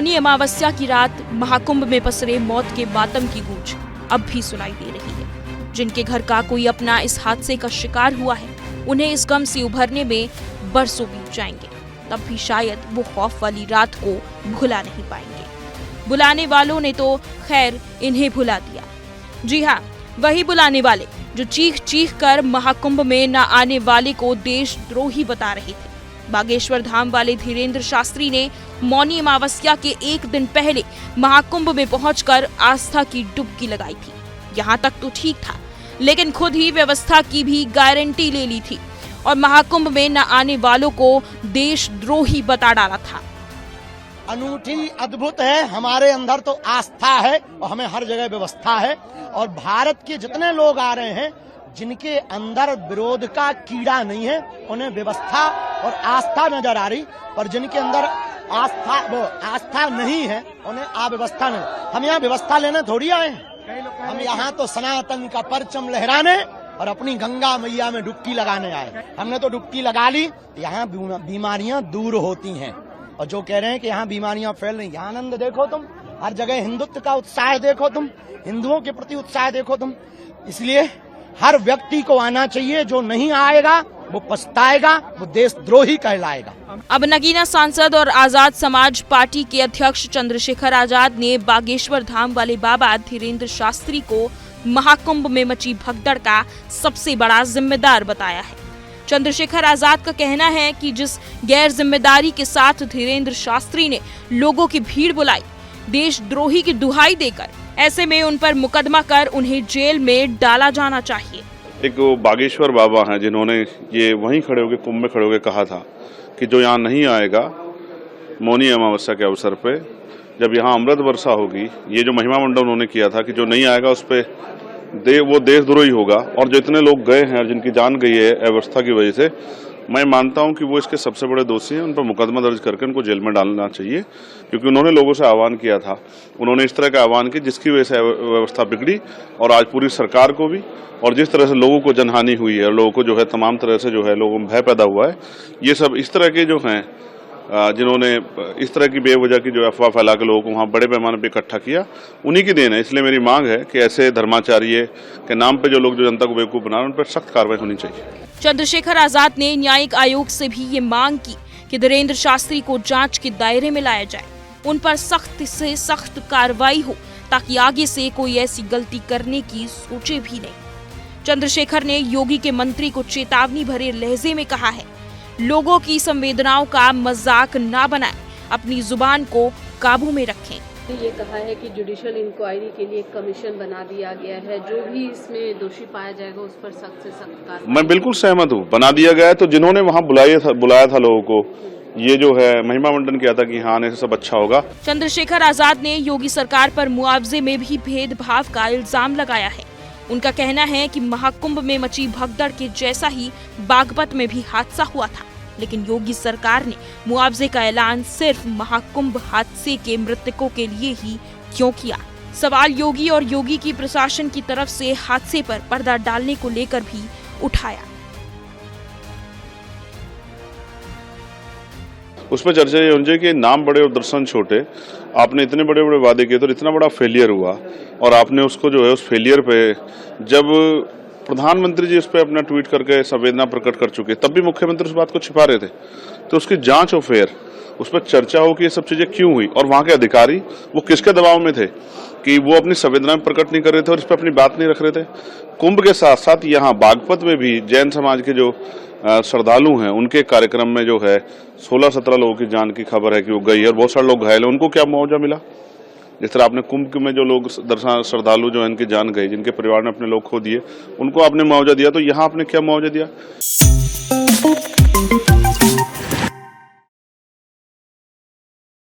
मौनी अमावस्या की रात महाकुंभ में पसरे मौत के मातम की गूंज अब भी सुनाई दे रही है। जिनके घर का कोई अपना इस हादसे का शिकार हुआ है, उन्हें इस गम से उभरने में बरसों बीत जाएंगे, तब भी शायद वो खौफ वाली रात को भुला नहीं पाएंगे। बुलाने वालों ने तो खैर इन्हें भुला दिया। जी हाँ, वही बुलाने वाले जो चीख चीख कर महाकुंभ में न आने वाले को देशद्रोही बता रहे थे। बागेश्वर धाम वाले धीरेन्द्र शास्त्री ने मौनी अमावस्या के एक दिन पहले महाकुंभ में पहुंचकर आस्था की डुबकी लगाई थी। यहाँ तक तो ठीक था, लेकिन खुद ही व्यवस्था की भी गारंटी ले ली थी और महाकुंभ में न आने वालों को देशद्रोही बता डाला था। अनूठी अद्भुत है, हमारे अंदर तो आस्था है और हमें हर जगह व्यवस्था है। और भारत के जितने लोग आ रहे हैं जिनके अंदर विरोध का कीड़ा नहीं है, उन्हें व्यवस्था और आस्था नजर आ रही, और जिनके अंदर आस्था नहीं है उन्हें अव्यवस्था नहीं। हम यहाँ व्यवस्था लेने थोड़ी आए हैं, हम यहाँ तो सनातन का परचम लहराने और अपनी गंगा मैया में डुबकी लगाने आए। हमने तो डुबकी लगा ली, यहाँ बीमारियां दूर होती हैं। और जो कह रहे हैं कि यहाँ बीमारियां फैल रही, यहाँ आनंद देखो तुम, हर जगह हिंदुत्व का उत्साह देखो तुम, हिंदुओं के प्रति उत्साह देखो तुम। इसलिए हर व्यक्ति को आना चाहिए, जो नहीं आएगा वो पछताएगा, वो देशद्रोही कहलाएगा। अब नगीना सांसद और आजाद समाज पार्टी के अध्यक्ष चंद्रशेखर आजाद ने बागेश्वर धाम वाले बाबा धीरेन्द्र शास्त्री को महाकुंभ में मची भगदड़ का सबसे बड़ा जिम्मेदार बताया है। चंद्रशेखर आजाद का कहना है कि जिस गैर जिम्मेदारी के साथ धीरेन्द्र शास्त्री ने लोगों की भीड़ बुलाई, देशद्रोही की दुहाई देकर, ऐसे में उन पर मुकदमा कर उन्हें जेल में डाला जाना चाहिए। एक वो बागेश्वर बाबा हैं जिन्होंने ये वहीं खड़े होकर कुंभ में खड़े होकर कहा था कि जो यहाँ नहीं आएगा मौनी अमावस्या के अवसर पे, जब यहाँ अमृत वर्षा होगी, ये जो महिमा मंडल उन्होंने किया था कि जो नहीं आएगा उस पे वो देशद्रोही होगा। और जितने लोग गए हैं और जिनकी जान गई है अव्यवस्था की वजह से, मैं मानता हूं कि वो इसके सबसे बड़े दोषी हैं। उन पर मुकदमा दर्ज करके उनको जेल में डालना चाहिए, क्योंकि उन्होंने लोगों से आह्वान किया था। उन्होंने इस तरह का आह्वान किया जिसकी वजह से व्यवस्था बिगड़ी, और आज पूरी सरकार को भी, और जिस तरह से लोगों को जनहानि हुई है, लोगों को जो है तमाम तरह से जो है लोगों में भय पैदा हुआ है, ये सब इस तरह के जो हैं जिन्होंने इस तरह की बेवजह की जो अफवाह फैला के लोगों को वहाँ बड़े पैमाने पर इकट्ठा किया, उन्हीं की देन है। इसलिए मेरी मांग है कि ऐसे धर्माचार्य के नाम पे जो लोग जो जनता को बेवकूफ बना रहे हैं, उन पर सख्त कार्रवाई होनी चाहिए। चंद्रशेखर आजाद ने न्यायिक आयोग से भी ये मांग की कि धीरेन्द्र शास्त्री को जांच के दायरे में लाया जाए, उन पर सख्त से सख्त कार्रवाई हो, ताकि आगे से कोई ऐसी गलती करने की सोचे भी नहीं। चंद्रशेखर ने योगी के मंत्री को चेतावनी भरे लहजे में कहा है, लोगों की संवेदनाओं का मजाक ना बनाएं, अपनी जुबान को काबू में रखें। ये कहा है कि जुडिशियल इंक्वायरी के लिए कमीशन बना दिया गया है, जो भी इसमें दोषी पाया जाएगा उस पर सख्त से सख्त कार्रवाई। मैं बिल्कुल सहमत हूँ, बना दिया गया है। तो जिन्होंने वहाँ बुलाया था लोगों को, ये जो है महिमा मंडन किया था कि हाँ आने से सब अच्छा होगा। चंद्रशेखर आजाद ने योगी सरकार पर मुआवजे में भी भेदभाव का इल्जाम लगाया है। उनका कहना है कि महाकुंभ में मची भगदड़ के जैसा ही बागपत में भी हादसा हुआ था, लेकिन योगी सरकार ने मुआवजे का ऐलान सिर्फ महाकुंभ हादसे के मृतकों के लिए ही क्यों किया। सवाल योगी और योगी की प्रशासन की तरफ से हादसे पर पर्दा डालने को लेकर भी उठाया। उसमें चर्चा ये होनी चाहिए कि नाम बड़े और दर्शन छोटे। आपने इतने बड़े बड़े वादे किए तो इतना बड़ा फेलियर हुआ, और आपने उसको जो है उस फेलियर पे, जब प्रधानमंत्री जी उस पर अपना ट्वीट करके संवेदना प्रकट कर चुके, तब भी मुख्यमंत्री उस बात को छिपा रहे थे। तो उसकी जांच हो, फेयर उस पर चर्चा हो कि ये सब चीजें क्यों हुई, और वहां के अधिकारी वो किसके दबाव में थे कि वो अपनी संवेदना प्रकट नहीं कर रहे थे और इस पर अपनी बात नहीं रख रहे थे। कुंभ के साथ साथ यहाँ बागपत में भी जैन समाज के जो श्रद्धालु हैं, उनके कार्यक्रम में जो है 16-17 लोगों की जान की खबर है कि वो गई है, और बहुत सारे लोग घायल हैं। उनको क्या मुआवजा मिला? जिस तरह आपने कुंभ में जो लोग दर्शन श्रद्धालु जो इनकी जान गई, जिनके परिवार ने अपने लोग खो दिए, उनको आपने मुआवजा दिया, तो यहाँ आपने क्या मुआवजा दिया?